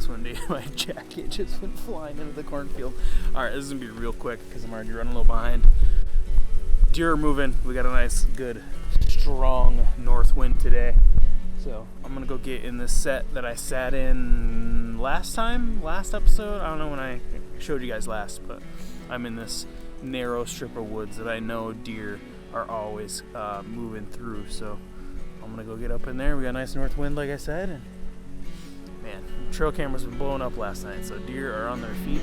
this windy. My jacket just went flying into the cornfield. Alright, this is gonna be real quick because I'm already running a little behind. Deer are moving. We got a nice, good, strong north wind today. So I'm gonna go get in this set that I sat in last episode. I don't know when I showed you guys last, but I'm in this narrow strip of woods that I know deer are always moving through. So I'm gonna go get up in there. We got a nice north wind, like I said, and man, trail cameras been blowing up last night, so deer are on their feet.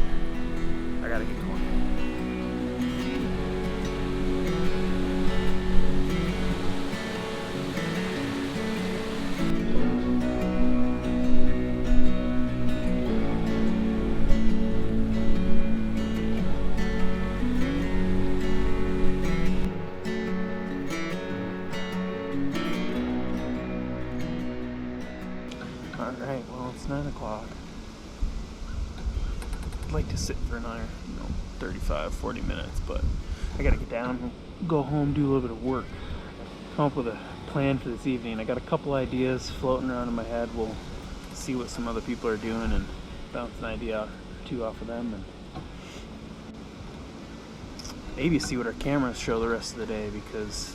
I gotta get going. Alright, well, it's 9 o'clock. I'd like to sit for another, 35, 40 minutes, but I gotta get down, go home, do a little bit of work, come up with a plan for this evening. I got a couple ideas floating around in my head. We'll see what some other people are doing and bounce an idea or two off of them, and maybe see what our cameras show the rest of the day, because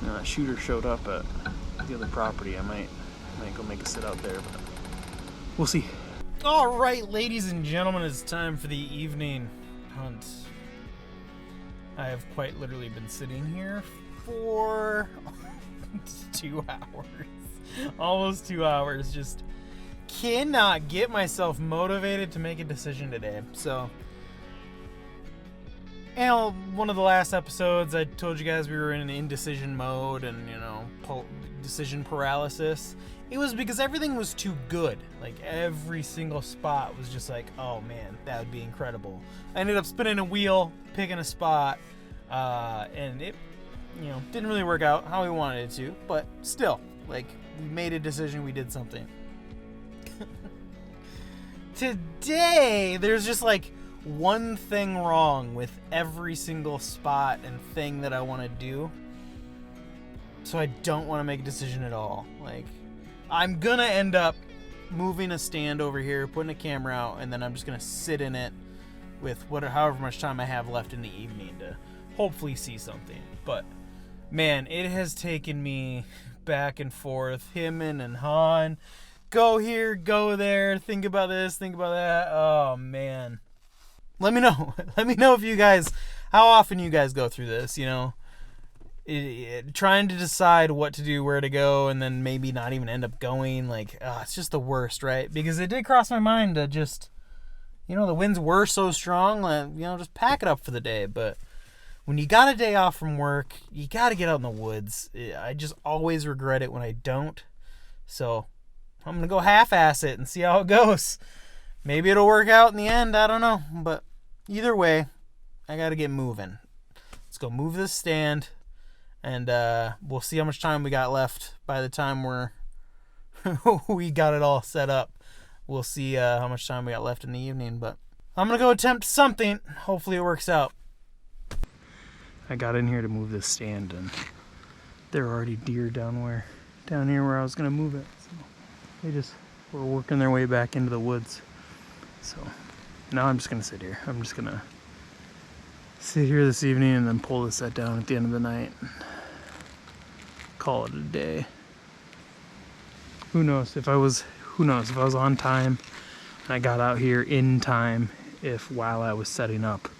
that shooter showed up at the other property. I might go make a sit out there, but we'll see. All right, ladies and gentlemen, it's time for the evening hunt. I have quite literally been sitting here for 2 hours, almost 2 hours, just cannot get myself motivated to make a decision today. So, one of the last episodes, I told you guys we were in an indecision mode and, decision paralysis. It was because everything was too good. Like, every single spot was just like, oh man, that would be incredible. I ended up spinning a wheel, picking a spot, and it, didn't really work out how we wanted it to, but still, like, we made a decision, we did something. Today, there's just like one thing wrong with every single spot and thing that I want to do. So I don't want to make a decision at all. Like, I'm gonna end up moving a stand over here, putting a camera out, and then I'm just gonna sit in it with however much time I have left in the evening to hopefully see something. But man, it has taken me back and forth, him and Han, go here, go there, think about this, think about that. Oh man, let me know. Let me know if you guys, how often you guys go through this. Trying to decide what to do, where to go, and then maybe not even end up going. Like, it's just the worst, right? Because it did cross my mind to just, the winds were so strong, just pack it up for the day. But when you got a day off from work, you got to get out in the woods. I just always regret it when I don't. So I'm going to go half-ass it and see how it goes. Maybe it'll work out in the end. I don't know. But either way, I got to get moving. Let's go move this stand. And we'll see how much time we got left by the time we got it all set up. We'll see how much time we got left in the evening. But I'm going to go attempt something. Hopefully it works out. I got in here to move this stand, and there are already deer down here where I was going to move it. So they just were working their way back into the woods. So now I'm just going to sit here. I'm just going to sit here this evening and then pull this set down at the end of the night. Call it a day. Who knows if I was on time and I got out here in time, if while I was setting up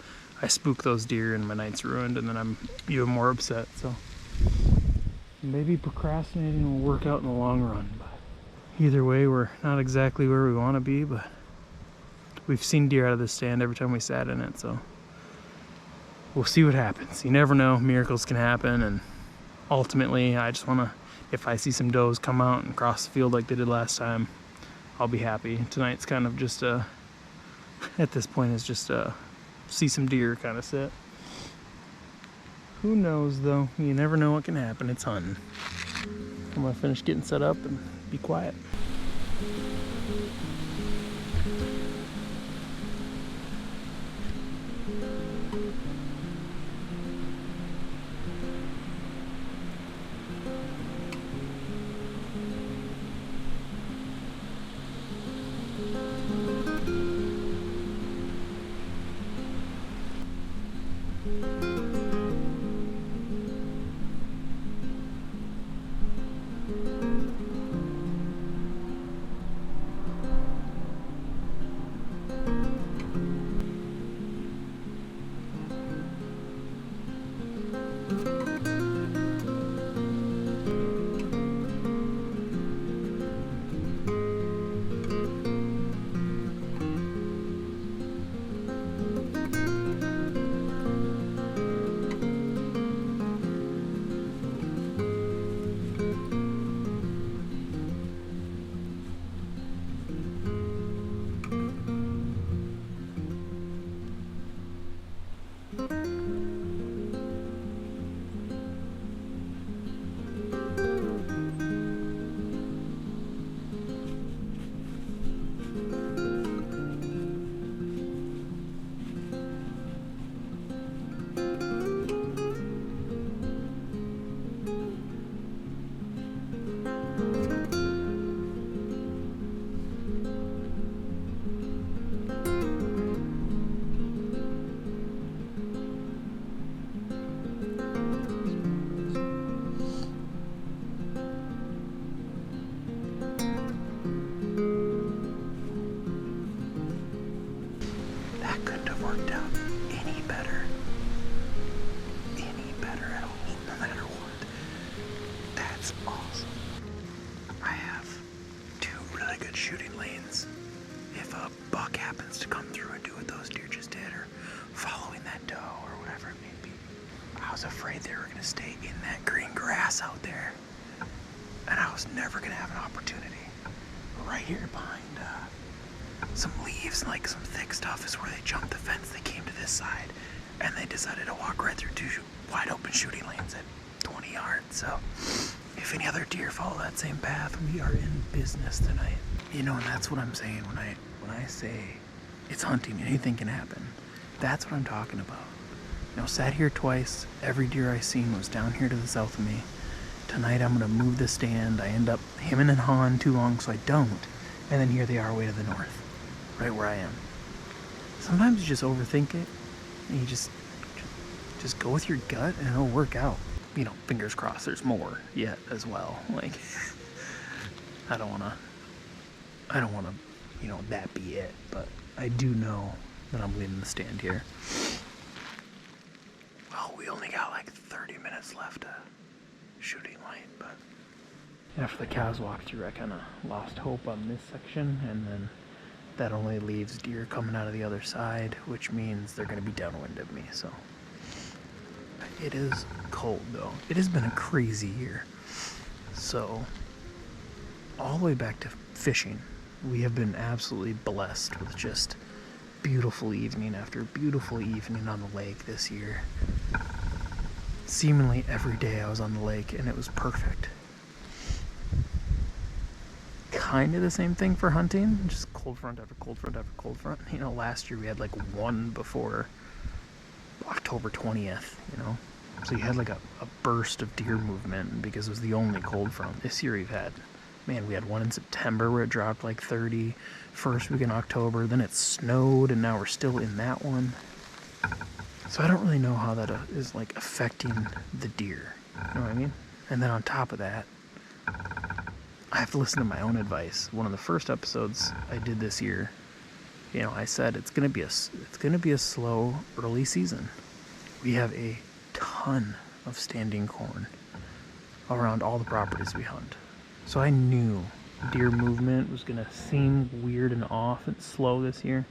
I spook those deer and my night's ruined, and then I'm even more upset. So maybe procrastinating will work out in the long run, but either way, we're not exactly where we want to be, but we've seen deer out of this stand every time we sat in it, so we'll see what happens. You never know, miracles can happen, and ultimately, I just want to, if I see some does come out and cross the field like they did last time, I'll be happy. Tonight's kind of just at this point, it's just see some deer kind of sit. Who knows, though? You never know what can happen. It's hunting. I'm going to finish getting set up and be quiet. was afraid they were gonna stay in that green grass out there, and I was never gonna have an opportunity. Right here behind some leaves and like some thick stuff is where they jumped the fence. They came to this side, and they decided to walk right through 2 wide open shooting lanes at 20 yards. So if any other deer follow that same path, we are in business tonight. You know, and that's what I'm saying when I say it's hunting, anything can happen. That's what I'm talking about. You know, sat here twice. Every deer I seen was down here to the south of me. Tonight I'm gonna move the stand. I end up hemming and hawing too long, so I don't. And then here they are way to the north, right where I am. Sometimes you just overthink it, and you just go with your gut, and it'll work out. You know, fingers crossed. There's more yet as well. Like, I don't wanna, you know, that be it. But I do know that I'm leaving the stand here. Well, we only got like 30 minutes left to shooting light, but after the cows walked through, I kind of lost hope on this section, and then that only leaves deer coming out of the other side, which means they're going to be downwind of me. So it is cold though. It has been a crazy year. So all the way back to fishing, we have been absolutely blessed with just beautiful evening after beautiful evening on the lake this year. Seemingly every day I was on the lake, and it was perfect. Kind of the same thing for hunting, just cold front after cold front after cold front. You know, last year we had like one before October 20th, you know. So you had like a burst of deer movement because it was the only cold front. This year we've had, man, we had one in September where it dropped like 30, first week in October, then it snowed, and now we're still in that one. So I don't really know how that is like affecting the deer, you know what I mean? And then on top of that, I have to listen to my own advice. One of the first episodes I did this year, you know, I said it's gonna be a slow early season. We have a ton of standing corn around all the properties we hunt. So I knew deer movement was gonna seem weird and off and slow this year.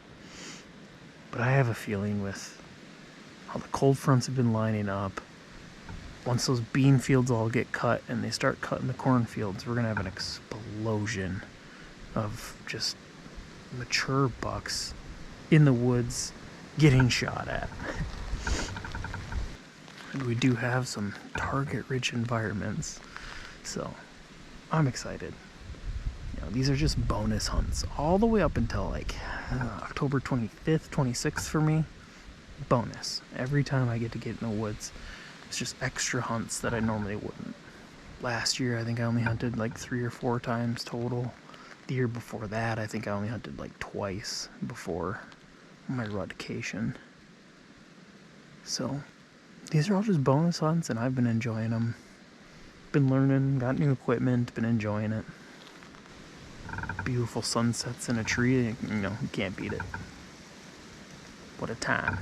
But I have a feeling with how the cold fronts have been lining up, once those bean fields all get cut and they start cutting the cornfields, we're gonna have an explosion of just mature bucks in the woods getting shot at. And we do have some target-rich environments, so I'm excited. You know, these are just bonus hunts all the way up until like October 25th, 26th for me. Bonus. Every time I get to get in the woods, it's just extra hunts that I normally wouldn't. Last year, I think I only hunted like 3 or 4 times total. The year before that, I think I only hunted like twice before my rutcation. So these are all just bonus hunts, and I've been enjoying them. Been learning, got new equipment, been enjoying it. Beautiful sunsets in a tree, you know, you can't beat it. What a time.